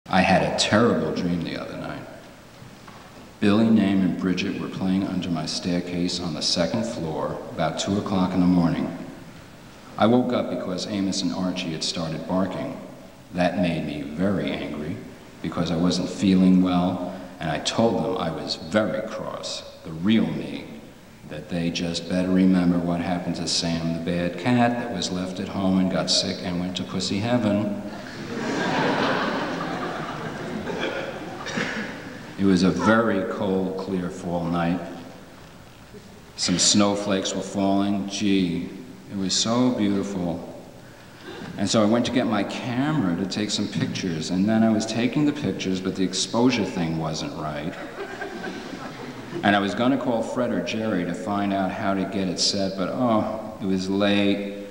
I had a terrible dream the other night. Billy, Naim, and Bridget were playing under my staircase on the second floor about 2 o'clock in the morning. I woke up because Amos and Archie had started barking. That made me very angry because I wasn't feeling well, and I told them I was very cross, the real me, that they just better remember what happened to Sam the bad cat that was left at home and got sick and went to pussy heaven. It was a very cold, clear fall night. Some snowflakes were falling. Gee, it was so beautiful. And so I went to get my camera to take some pictures, and then I was taking the pictures, but the exposure thing wasn't right. And I was going to call Fred or Jerry to find out how to get it set, but oh, it was late.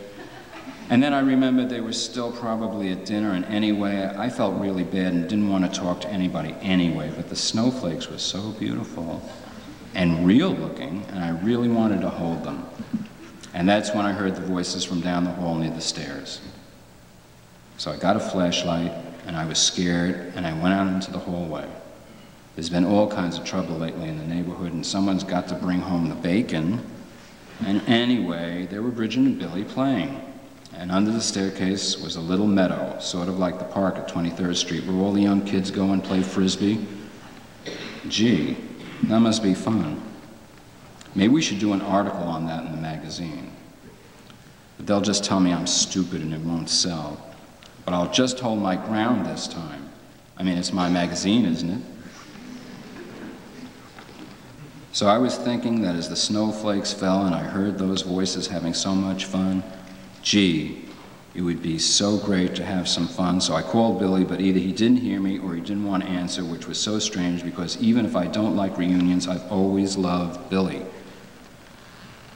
And then I remembered they were still probably at dinner, and anyway, I felt really bad and didn't want to talk to anybody anyway, but the snowflakes were so beautiful and real looking, and I really wanted to hold them. And that's when I heard the voices from down the hall near the stairs. So I got a flashlight, and I was scared, and I went out into the hallway. There's been all kinds of trouble lately in the neighborhood, and someone's got to bring home the bacon. And anyway, there were Bridget and Billy playing. And under the staircase was a little meadow, sort of like the park at 23rd Street, where all the young kids go and play Frisbee. Gee, that must be fun. Maybe we should do an article on that in the magazine. But they'll just tell me I'm stupid and it won't sell. But I'll just hold my ground this time. I mean, it's my magazine, isn't it? So I was thinking that as the snowflakes fell and I heard those voices having so much fun, gee, it would be so great to have some fun. So I called Billy, but either he didn't hear me or he didn't want to answer, which was so strange because even if I don't like reunions, I've always loved Billy.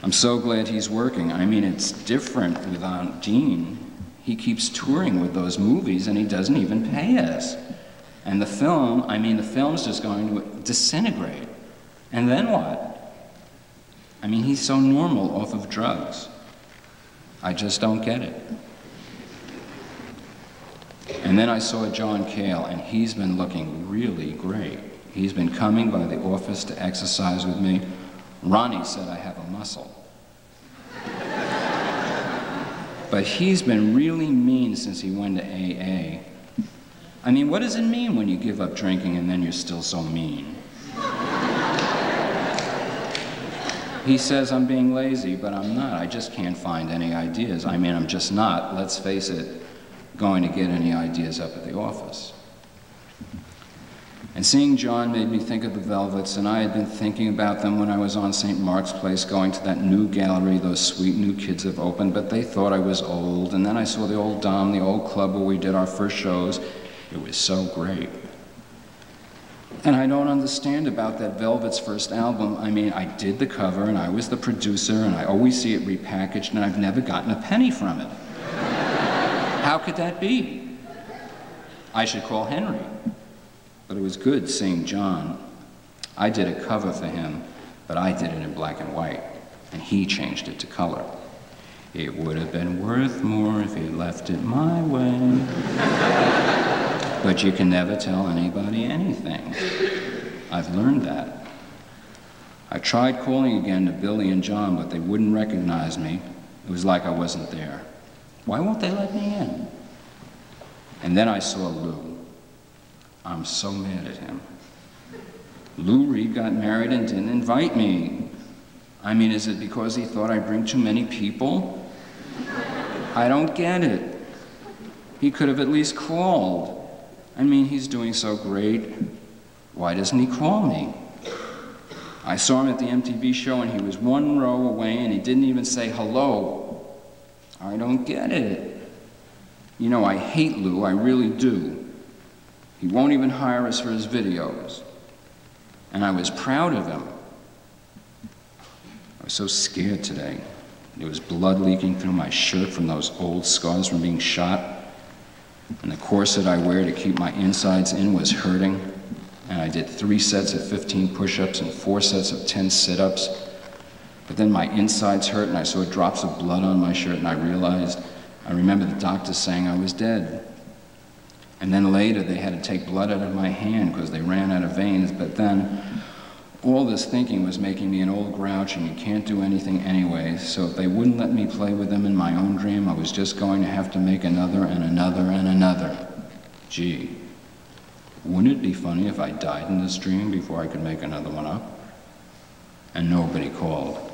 I'm so glad he's working. I mean, it's different with Aunt Jean. He keeps touring with those movies and he doesn't even pay us. And the film's just going to disintegrate. And then what? I mean, he's so normal off of drugs. I just don't get it. And then I saw John Cale, and he's been looking really great. He's been coming by the office to exercise with me. Ronnie said I have a muscle. But he's been really mean since he went to AA. I mean, what does it mean when you give up drinking and then you're still so mean? He says I'm being lazy, but I'm not. I just can't find any ideas. I mean, I'm just not, let's face it, going to get any ideas up at the office. And seeing John made me think of the Velvets, and I had been thinking about them when I was on St. Mark's Place going to that new gallery those sweet new kids have opened, but they thought I was old. And then I saw the old Dom, the old club where we did our first shows. It was so great. And I don't understand about that Velvet's first album. I mean, I did the cover, and I was the producer, and I always see it repackaged, and I've never gotten a penny from it. How could that be? I should call Henry. But it was good seeing John. I did a cover for him, but I did it in black and white, and he changed it to color. It would have been worth more if he left it my way. But you can never tell anybody anything. I've learned that. I tried calling again to Billy and John, but they wouldn't recognize me. It was like I wasn't there. Why won't they let me in? And then I saw Lou. I'm so mad at him. Lou Reed got married and didn't invite me. I mean, is it because he thought I'd bring too many people? I don't get it. He could have at least called. I mean, he's doing so great. Why doesn't he call me? I saw him at the MTV show and he was one row away and he didn't even say hello. I don't get it. You know, I hate Lou, I really do. He won't even hire us for his videos. And I was proud of him. I was so scared today. There was blood leaking through my shirt from those old scars from being shot. And the corset I wear to keep my insides in was hurting. And I did 3 sets of 15 push-ups and 4 sets of 10 sit-ups. But then my insides hurt and I saw drops of blood on my shirt and I remember the doctor saying I was dead. And then later they had to take blood out of my hand because they ran out of veins. But then all this thinking was making me an old grouch, and you can't do anything anyway. So if they wouldn't let me play with them in my own dream, I was just going to have to make another and another and another. Gee, wouldn't it be funny if I died in this dream before I could make another one up? And nobody called.